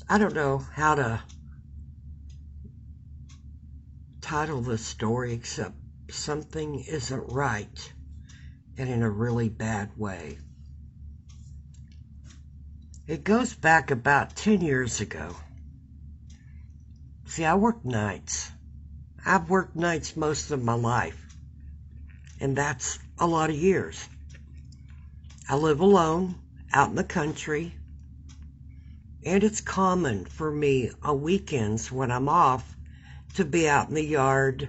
I don't know how to title this story except something isn't right and in a really bad way. It goes back about 10 years ago. See, I work nights. I've worked nights most of my life, and that's a lot of years. I live alone out in the country, and it's common for me on weekends when I'm off to be out in the yard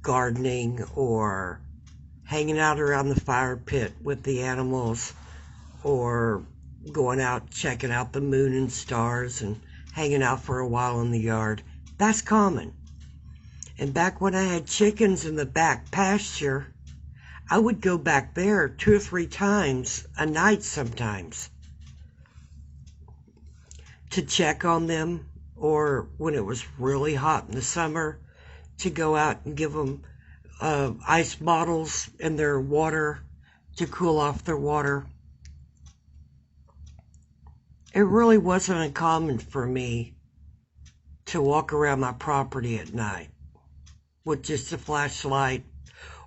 gardening or hanging out around the fire pit with the animals or going out checking out the moon and stars and hanging out for a while in the yard. That's common. And back when I had chickens in the back pasture, I would go back there 2 or 3 times a night sometimes to check on them, or when it was really hot in the summer, to go out and give them ice bottles in their water to cool off their water. It really wasn't uncommon for me to walk around my property at night with just a flashlight,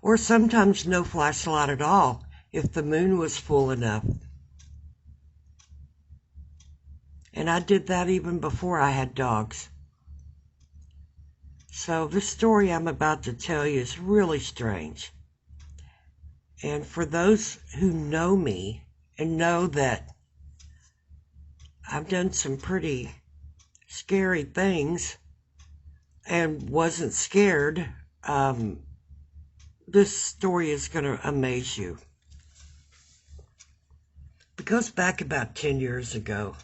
or sometimes no flashlight at all if the moon was full enough. And I did that even before I had dogs. So this story I'm about to tell you is really strange. And for those who know me and know that I've done some pretty scary things and wasn't scared, this story is going to amaze you. It goes back about 10 years ago.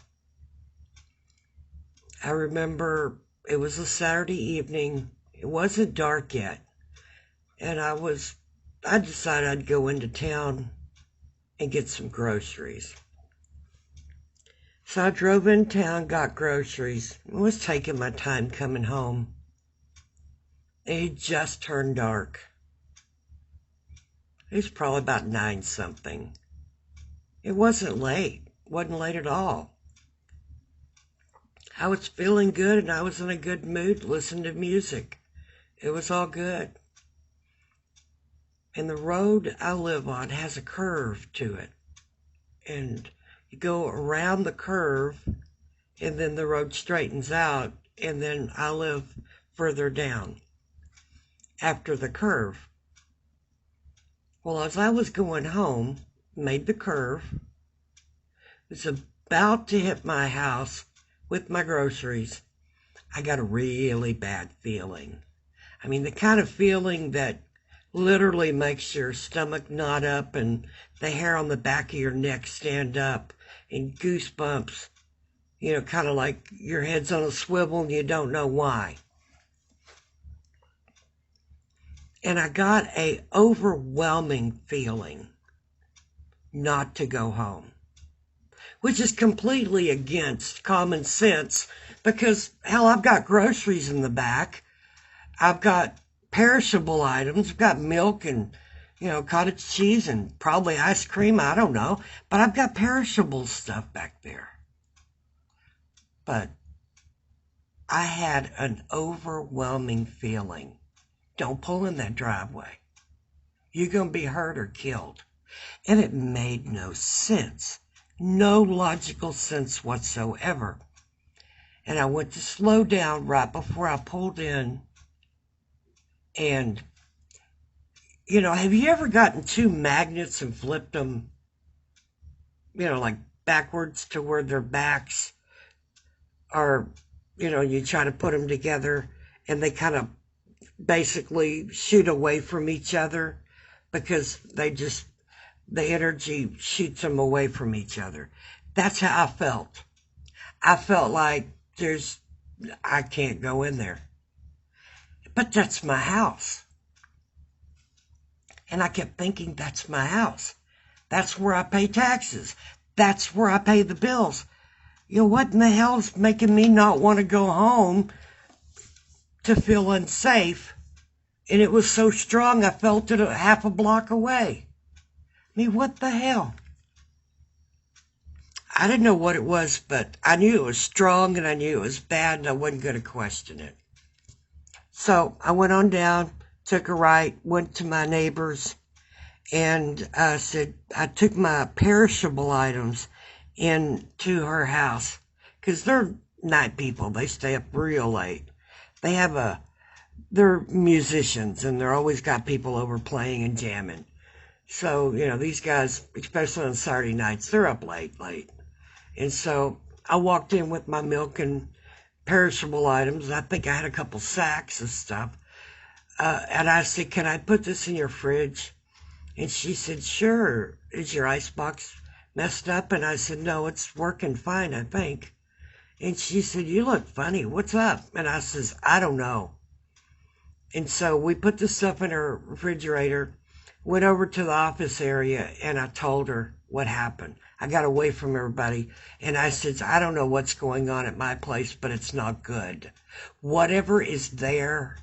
I remember it was a Saturday evening. It wasn't dark yet. And I decided I'd go into town and get some groceries. So I drove in town, got groceries, and was taking my time coming home. It had just turned dark. It was probably about 9 something. It wasn't late. Wasn't late at all. I was feeling good and I was in a good mood, listening to music. It was all good. And the road I live on has a curve to it. And you go around the curve and then the road straightens out, and then I live further down after the curve. Well, as I was going home, made the curve, was about to hit my house with my groceries, I got a really bad feeling. I mean, the kind of feeling that literally makes your stomach knot up and the hair on the back of your neck stand up and goosebumps, kind of like your head's on a swivel and you don't know why. And I got a overwhelming feeling not to go home, which is completely against common sense because, hell, I've got groceries in the back. I've got perishable items. I've got milk and, cottage cheese and probably ice cream. I don't know. But I've got perishable stuff back there. But I had an overwhelming feeling. Don't pull in that driveway. You're going to be hurt or killed. And it made no sense. No logical sense whatsoever. And I went to slow down right before I pulled in. And, have you ever gotten 2 magnets and flipped them, like backwards to where their backs are, you try to put them together and they kind of basically shoot away from each other because the energy shoots them away from each other. That's how I felt. I felt like I can't go in there. But that's my house. And I kept thinking, that's my house. That's where I pay taxes. That's where I pay the bills. What in the hell is making me not want to go home to feel unsafe? And it was so strong, I felt it a half a block away. I mean, what the hell? I didn't know what it was, but I knew it was strong and I knew it was bad and I wasn't going to question it. So I went on down, took a right, went to my neighbor's, and said I took my perishable items into her house because they're night people. They stay up real late. They're musicians and they're always got people over playing and jamming. So, these guys, especially on Saturday nights, they're up late. And so I walked in with my milk and perishable items. I think I had a couple sacks of stuff. And I said, can I put this in your fridge? And she said, sure. Is your icebox messed up? And I said, no, it's working fine, I think. And she said, you look funny. What's up? And I says, I don't know. And so we put the stuff in her refrigerator, went over to the office area, and I told her what happened. I got away from everybody, and I said, I don't know what's going on at my place, but it's not good. Whatever is there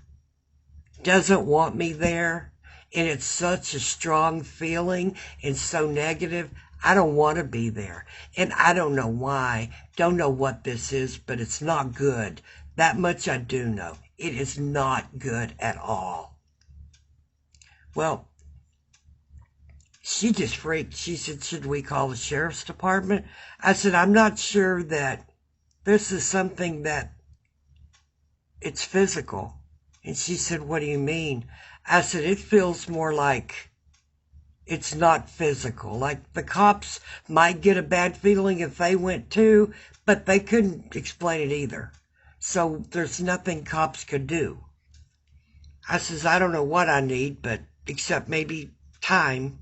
doesn't want me there, and it's such a strong feeling and so negative. I don't want to be there, and I don't know why. Don't know what this is, but it's not good. That much I do know. It is not good at all. Well, she just freaked. She said, should we call the sheriff's department? I said, I'm not sure that this is something that it's physical. And she said, what do you mean? I said, it feels more like it's not physical. Like the cops might get a bad feeling if they went too, but they couldn't explain it either. So there's nothing cops could do. I says, I don't know what I need, but except maybe time.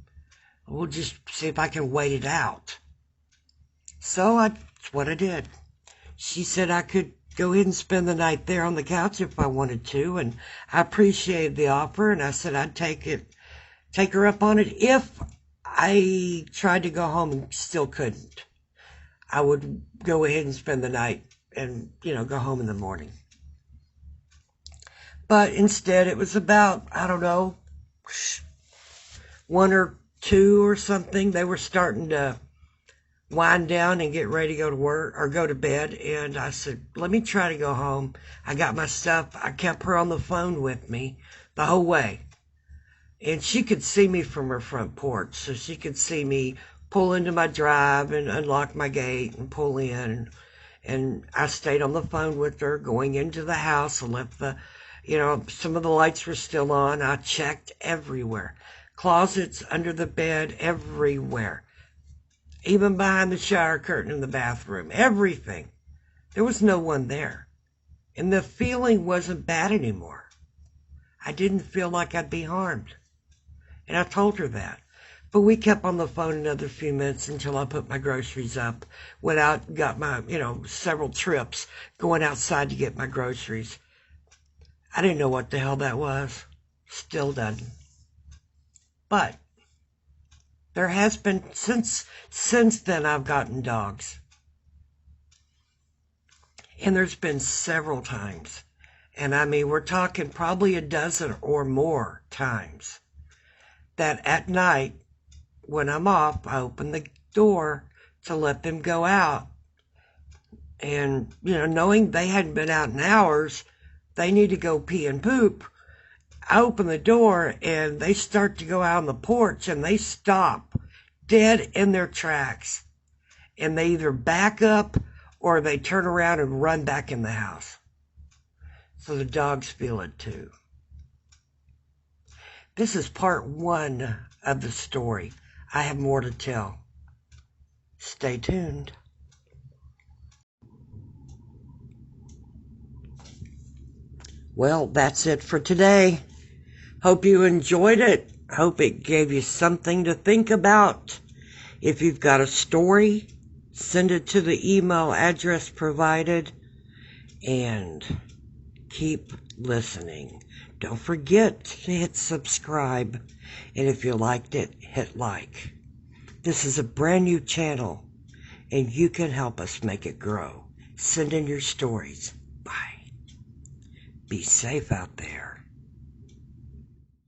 We'll just see if I can wait it out. So that's what I did. She said I could go ahead and spend the night there on the couch if I wanted to, and I appreciated the offer, and I said I'd take her up on it if I tried to go home and still couldn't. I would go ahead and spend the night and, go home in the morning. But instead, it was about, I don't know, 1 or 2 or something. They were starting to wind down and get ready to go to work or go to bed. And I said, let me try to go home. I got my stuff. I kept her on the phone with me the whole way. And she could see me from her front porch. So she could see me pull into my drive and unlock my gate and pull in. And I stayed on the phone with her going into the house. I left some of the lights were still on. I checked everywhere. Closets, under the bed, everywhere. Even behind the shower curtain in the bathroom. Everything. There was no one there. And the feeling wasn't bad anymore. I didn't feel like I'd be harmed. And I told her that. But we kept on the phone another few minutes until I put my groceries up. Went out, got my, several trips going outside to get my groceries. I didn't know what the hell that was. Still doesn't. But there has been, since then I've gotten dogs. And there's been several times. And I mean, we're talking probably a dozen or more times that at night, when I'm off, I open the door to let them go out. And, knowing they hadn't been out in hours, they need to go pee and poop. I open the door and they start to go out on the porch and they stop dead in their tracks. And they either back up or they turn around and run back in the house. So the dogs feel it too. This is part 1 of the story. I have more to tell. Stay tuned. Well, that's it for today. Hope you enjoyed it. Hope it gave you something to think about. If you've got a story, send it to the email address provided. And keep listening. Don't forget to hit subscribe. And if you liked it, hit like. This is a brand new channel, and you can help us make it grow. Send in your stories. Bye. Be safe out there.